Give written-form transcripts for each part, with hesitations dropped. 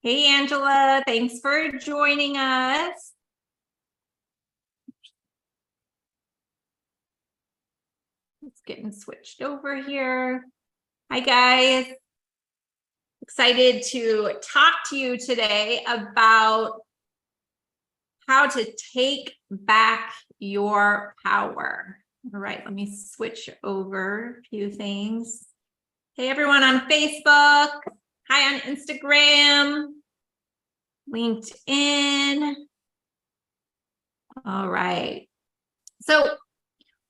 Hey, Angela, thanks for joining us. It's getting switched over here. Hi, guys. Excited to talk to you today about how to take back your power. All right, let me switch over a few things. Hey, everyone on Facebook. Hi on Instagram, LinkedIn. All right. So,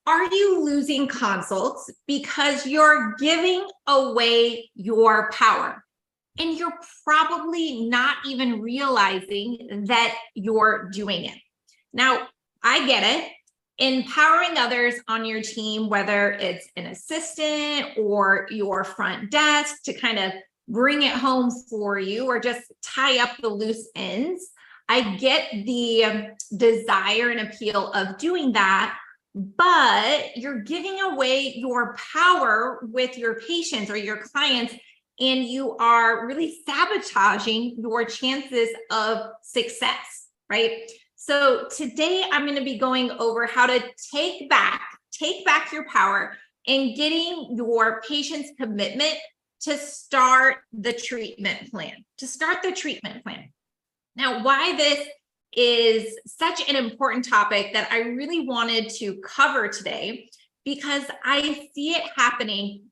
are you losing consults because you're giving away your power? And you're probably not even realizing that you're doing it. Now, I get it. Empowering others on your team, whether it's an assistant or your front desk to kind of bring it home for you or just tie up the loose ends. I get the desire and appeal of doing that, but you're giving away your power with your patients or your clients, and you are really sabotaging your chances of success, right? So today I'm going to be going over how to take back your power and getting your patient's commitment to start the treatment plan, Now, why this is such an important topic that I really wanted to cover today, because I see it happening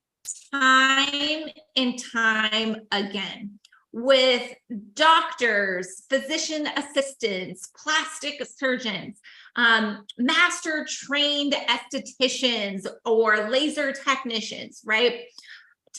time and time again with doctors, physician assistants, plastic surgeons, master trained estheticians or laser technicians, right?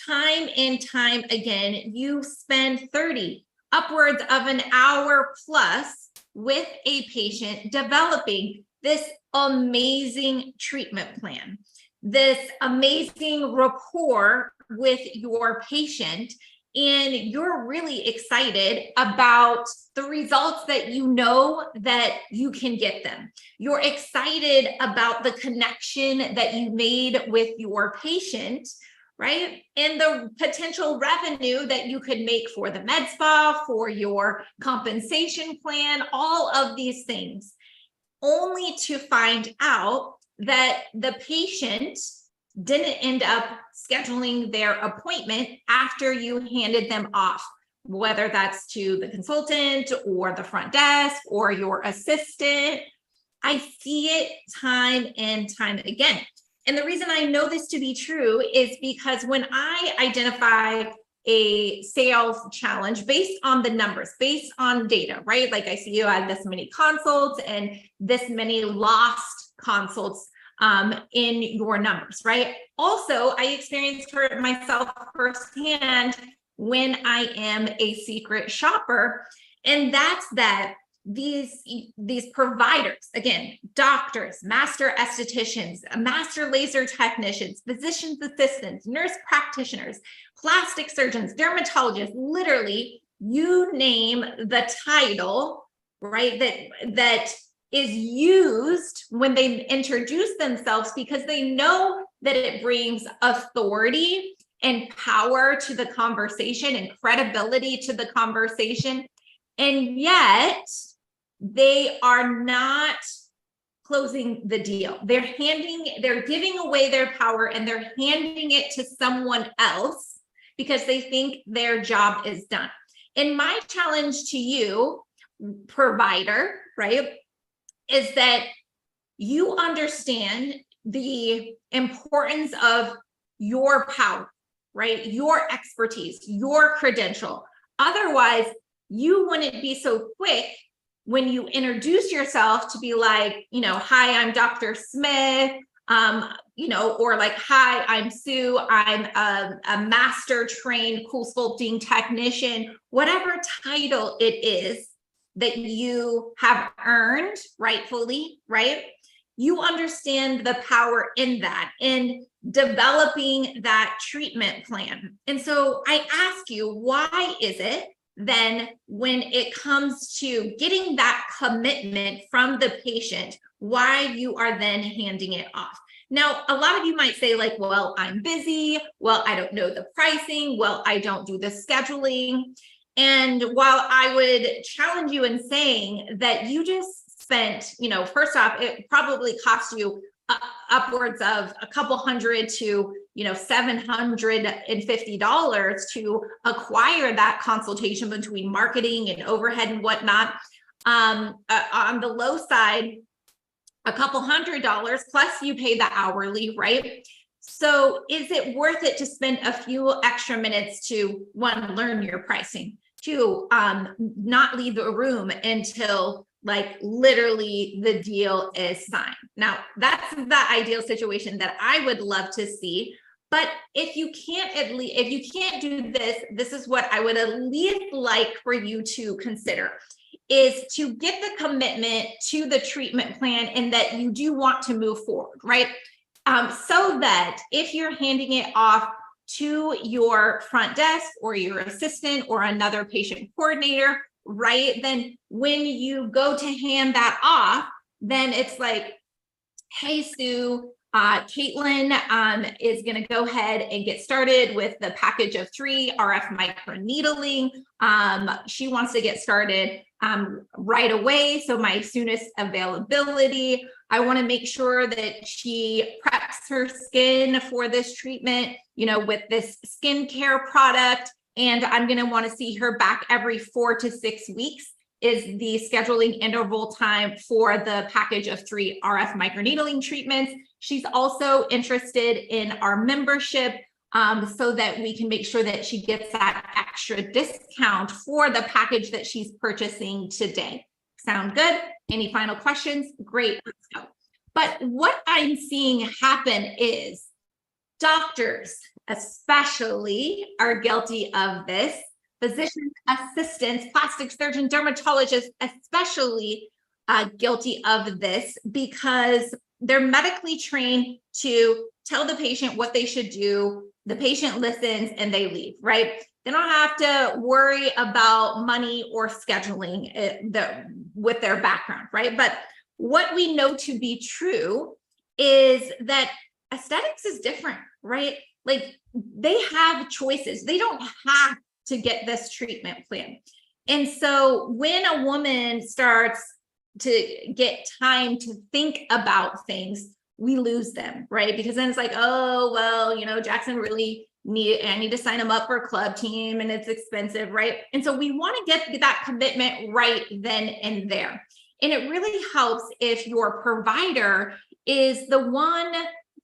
Time and time again, you spend 30, upwards of an hour plus with a patient developing this amazing treatment plan, this amazing rapport with your patient, and you're really excited about the results that you know that you can get them. You're excited about the connection that you made with your patient, right? And the potential revenue that you could make for the med spa, for your compensation plan, all of these things, only to find out that the patient didn't end up scheduling their appointment after you handed them off, whether that's to the consultant or the front desk or your assistant. I see it time and time again. And the reason I know this to be true is because when I identify a sales challenge based on the numbers, based on data, right? Like I see you had this many consults and this many lost consults in your numbers, right? Also, I experienced it myself firsthand when I am a secret shopper, and that's that these providers, again, doctors, master estheticians, master laser technicians, physician's assistants, nurse practitioners, plastic surgeons, dermatologists, literally, you name the title, right, that is used when they introduce themselves, because they know that it brings authority and power to the conversation and credibility to the conversation. And yet they are not closing the deal. They're giving away their power and they're handing it to someone else because they think their job is done. And my challenge to you, provider, right, is that you understand the importance of your power, right? Your expertise, your credential. Otherwise, you wouldn't be so quick when you introduce yourself to be like, hi, I'm Dr. Smith, or like, hi, I'm Sue, I'm a master trained cool sculpting technician, whatever title it is that you have earned rightfully, right? You understand the power in that, in developing that treatment plan. And so I ask you, why is it then when it comes to getting that commitment from the patient, why you are then handing it off? Now, a lot of you might say like, well, I'm busy. Well, I don't know the pricing. Well, I don't do the scheduling. And while I would challenge you in saying that you just spent, first off, it probably cost you upwards of a couple hundred to, $750 to acquire that consultation between marketing and overhead and whatnot. On the low side, a couple $100 plus you pay the hourly, right? So is it worth it to spend a few extra minutes to, one, learn your pricing, two, not leave the room until like literally the deal is signed? Now, that's the ideal situation that I would love to see. But if you can't do this, this is what I would at least like for you to consider, is to get the commitment to the treatment plan and that you do want to move forward, right? So that if you're handing it off to your front desk or your assistant or another patient coordinator, right, then when you go to hand that off, then it's like, hey, Sue, Katlin is going to go ahead and get started with the package of 3 RF microneedling. She wants to get started right away. So my soonest availability, I want to make sure that she preps her skin for this treatment, with this skincare product. And I'm going to want to see her back every 4 to 6 weeks is the scheduling interval time for the package of 3 RF microneedling treatments. She's also interested in our membership so that we can make sure that she gets that extra discount for the package that she's purchasing today. Sound good? Any final questions? Great, let's go. But what I'm seeing happen is doctors especially are guilty of this. Physician assistants, plastic surgeon, dermatologists, especially guilty of this because they're medically trained to tell the patient what they should do. The patient listens and they leave, right? They don't have to worry about money or scheduling with their background, right? But what we know to be true is that aesthetics is different, right? Like they have choices. They don't have to get this treatment plan. And so when a woman starts to get time to think about things, we lose them, right? Because then it's like, oh, well, Jackson I need to sign him up for a club team and it's expensive, right? And so we want to get that commitment right then and there. And it really helps if your provider is the one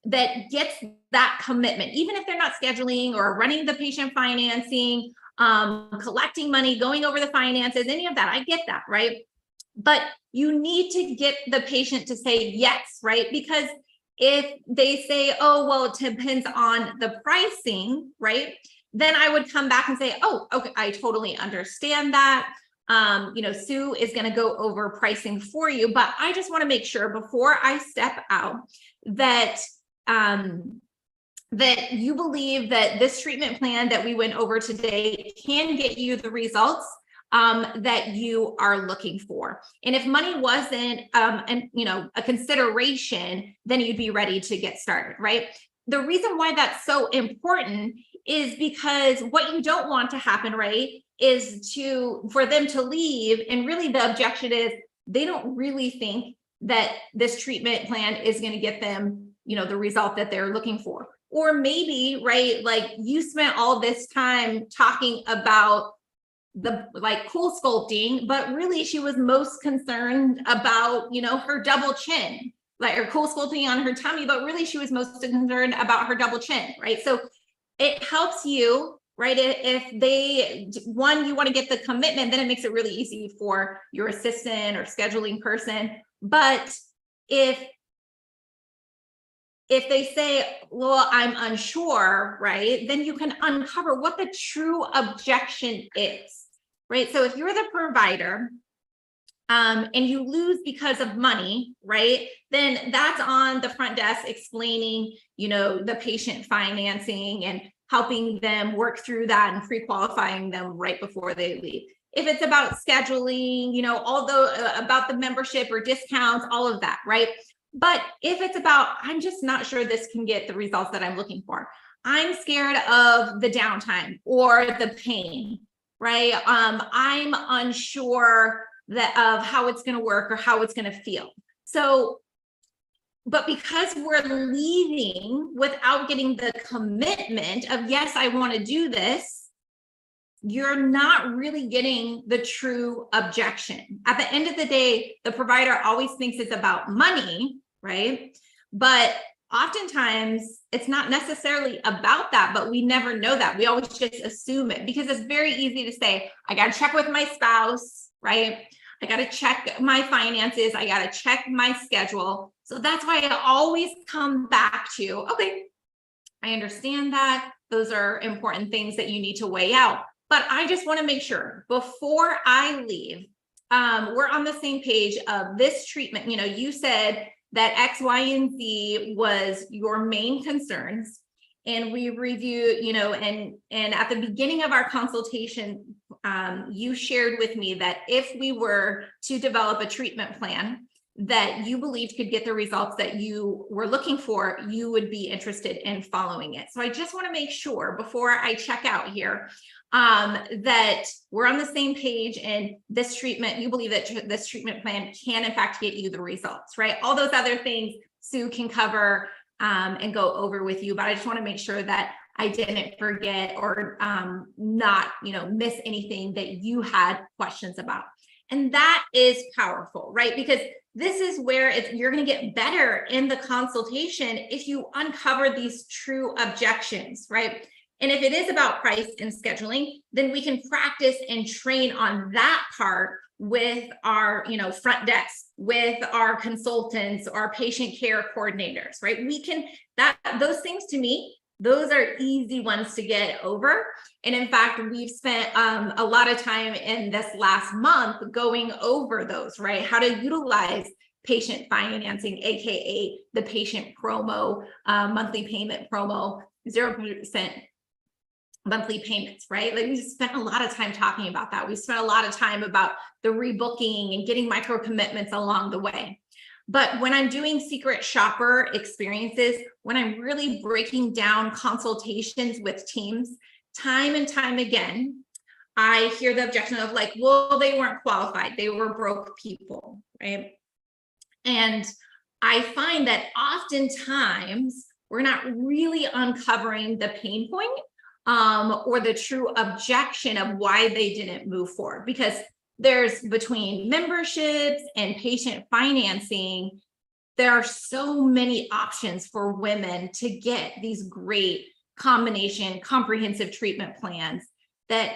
that gets that commitment, even if they're not scheduling or running the patient financing, collecting money, going over the finances, any of that. I get that, right? But you need to get the patient to say yes, right? Because if they say, oh, well, it depends on the pricing, right? Then I would come back and say, oh, okay, I totally understand that. Sue is going to go over pricing for you, but I just want to make sure before I step out that that you believe that this treatment plan that we went over today can get you the results that you are looking for. And if money wasn't, a consideration, then you'd be ready to get started, right? The reason why that's so important is because what you don't want to happen, right, is for them to leave. And really the objection is they don't really think that this treatment plan is going to get them, the result that they're looking for. Or maybe, right, like you spent all this time talking about the cool sculpting, but really she was most concerned about, her double chin, or cool sculpting on her tummy, but really she was most concerned about her double chin, right? So it helps you, right? If you want to get the commitment, then it makes it really easy for your assistant or scheduling person. But if they say, well, I'm unsure, right, then you can uncover what the true objection is, right? So if you're the provider and you lose because of money, right, then that's on the front desk explaining, the patient financing and helping them work through that and pre-qualifying them right before they leave. If it's about scheduling, about the membership or discounts, all of that, right? But if it's about, I'm just not sure this can get the results that I'm looking for. I'm scared of the downtime or the pain. right? I'm unsure of how it's going to work or how it's going to feel. So, but because we're leaving without getting the commitment of, yes, I want to do this, you're not really getting the true objection. At the end of the day, the provider always thinks it's about money, right? But oftentimes it's not necessarily about that, but we never know that. We always just assume it because it's very easy to say, I got to check with my spouse, right? I got to check my finances. I got to check my schedule. So that's why I always come back to, okay, I understand that. Those are important things that you need to weigh out. But I just want to make sure before I leave, we're on the same page of this treatment. You know, you said that X, Y, and Z was your main concerns. And we review, you know, and at the beginning of our consultation, you shared with me that if we were to develop a treatment plan that you believed could get the results that you were looking for, you would be interested in following it. So I just want to make sure before I check out here that we're on the same page, and this treatment, you believe that this treatment plan can in fact get you the results, right? All those other things Sue can cover and go over with you, but I just want to make sure that I didn't forget or not, you know, miss anything that you had questions about. And that is powerful, right? Because this is where you're going to get better in the consultation if you uncover these true objections, right? And if it is about price and scheduling, then we can practice and train on that part with our, you know, front desk, with our consultants, our patient care coordinators, right? We can, those things to me, those are easy ones to get over. And in fact, we've spent a lot of time in this last month going over those, right? How to utilize patient financing, AKA the patient promo, monthly payment promo, 0% monthly payments, right? Like we spent a lot of time talking about that. We spent a lot of time about the rebooking and getting micro commitments along the way. But when I'm doing secret shopper experiences, when I'm really breaking down consultations with teams, time and time again, I hear the objection of like, well, they weren't qualified. They were broke people, right? And I find that oftentimes we're not really uncovering the pain point or the true objection of why they didn't move forward, because there's between memberships and patient financing, there are so many options for women to get these great combination comprehensive treatment plans that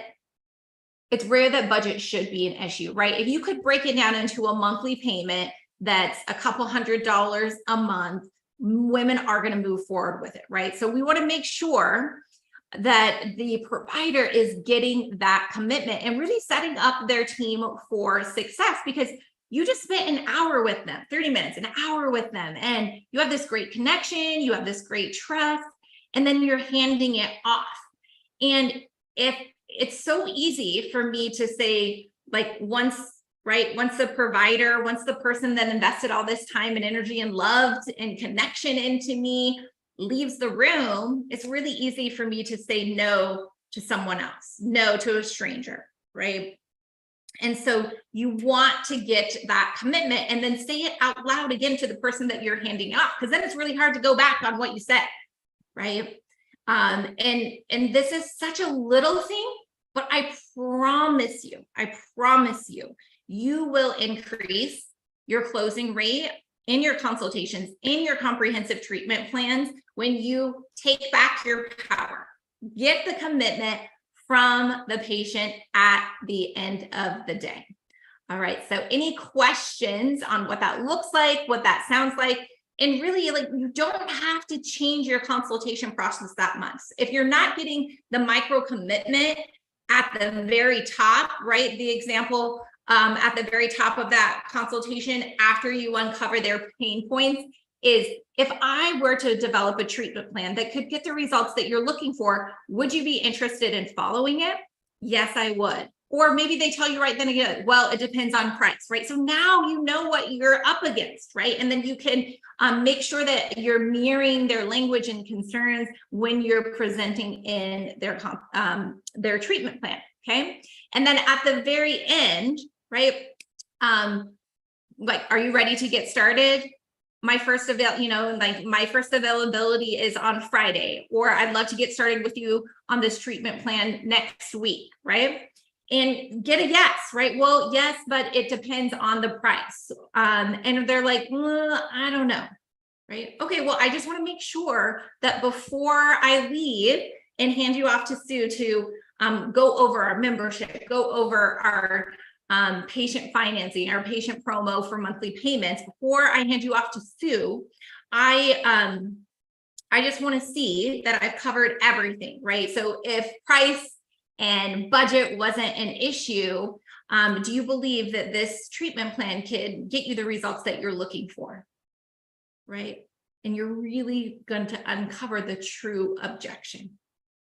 it's rare that budget should be an issue, right? If you could break it down into a monthly payment that's a couple $100s a month, women are going to move forward with it, right? So we want to make sure that the provider is getting that commitment and really setting up their team for success, because you just spent an hour with them, 30 minutes, an hour with them, and you have this great connection, you have this great trust, and then you're handing it off. And if it's so easy for me to say, like, once the provider, once the person that invested all this time and energy and loved and connection into me leaves the room, it's really easy for me to say no to someone else, no to a stranger, right? And so you want to get that commitment and then say it out loud again to the person that you're handing off, because then it's really hard to go back on what you said, right? And this is such a little thing, but I promise you, you will increase your closing rate in your consultations, in your comprehensive treatment plans, when you take back your power, get the commitment from the patient at the end of the day. All right, so any questions on what that looks like, what that sounds like? And really, like, you don't have to change your consultation process that much. If you're not getting the micro commitment at the very top, right? The example at the very top of that consultation, after you uncover their pain points, is if I were to develop a treatment plan that could get the results that you're looking for, would you be interested in following it? Yes, I would. Or maybe they tell you right then again, well, it depends on price, right? So now you know what you're up against, right? And then you can make sure that you're mirroring their language and concerns when you're presenting in their treatment plan, okay? And then at the very end, right? Like, are you ready to get started? My first availability is on Friday, or I'd love to get started with you on this treatment plan next week, right? And get a yes, right? Well, yes, but it depends on the price. And they're like, I don't know, right? Okay, well, I just want to make sure that before I leave and hand you off to Sue to go over our membership, go over our patient financing, our patient promo for monthly payments, before I hand you off to Sue, I just want to see that I've covered everything, right? So if price and budget wasn't an issue, do you believe that this treatment plan could get you the results that you're looking for, right? And you're really going to uncover the true objection.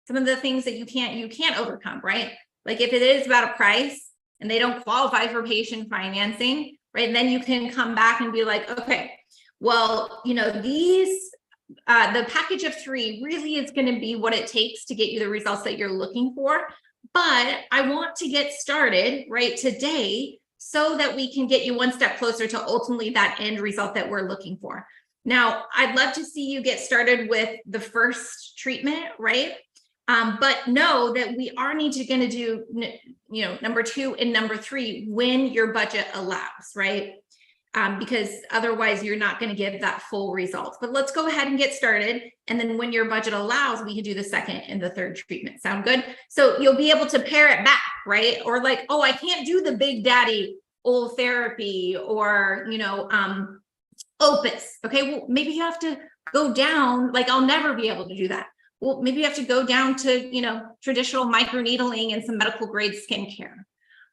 Some of the things that you can't overcome, right? Like if it is about a price and they don't qualify for patient financing, right? And then you can come back and be like, okay, well, these the package of 3 really is going to be what it takes to get you the results that you're looking for. But I want to get started right today so that we can get you one step closer to ultimately that end result that we're looking for. Now, I'd love to see you get started with the first treatment, right? But know that we are going to do, number 2 and number 3 when your budget allows, right? Because otherwise you're not going to give that full result. But let's go ahead and get started. And then when your budget allows, we can do the second and the third treatment. Sound good? So you'll be able to pare it back, right? Or like, oh, I can't do the big daddy old therapy or, opus. Okay, well, maybe you have to go down, like I'll never be able to do that. Well, maybe you have to go down to, traditional microneedling and some medical grade skincare.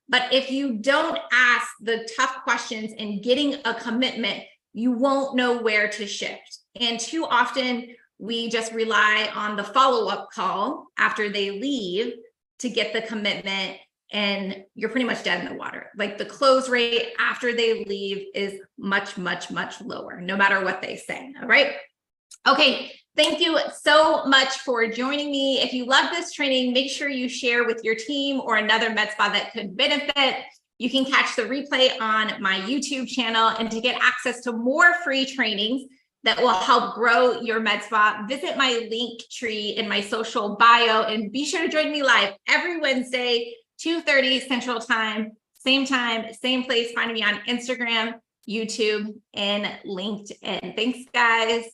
But if you don't ask the tough questions and getting a commitment, you won't know where to shift. And too often we just rely on the follow-up call after they leave to get the commitment, and you're pretty much dead in the water. Like the close rate after they leave is much, much, much lower, no matter what they say. All right. Okay. Thank you so much for joining me. If you love this training, make sure you share with your team or another med spa that could benefit. You can catch the replay on my YouTube channel, and to get access to more free trainings that will help grow your med spa, visit my link tree in my social bio, and be sure to join me live every Wednesday, 2:30 Central Time, same place. Find me on Instagram, YouTube, and LinkedIn. Thanks, guys.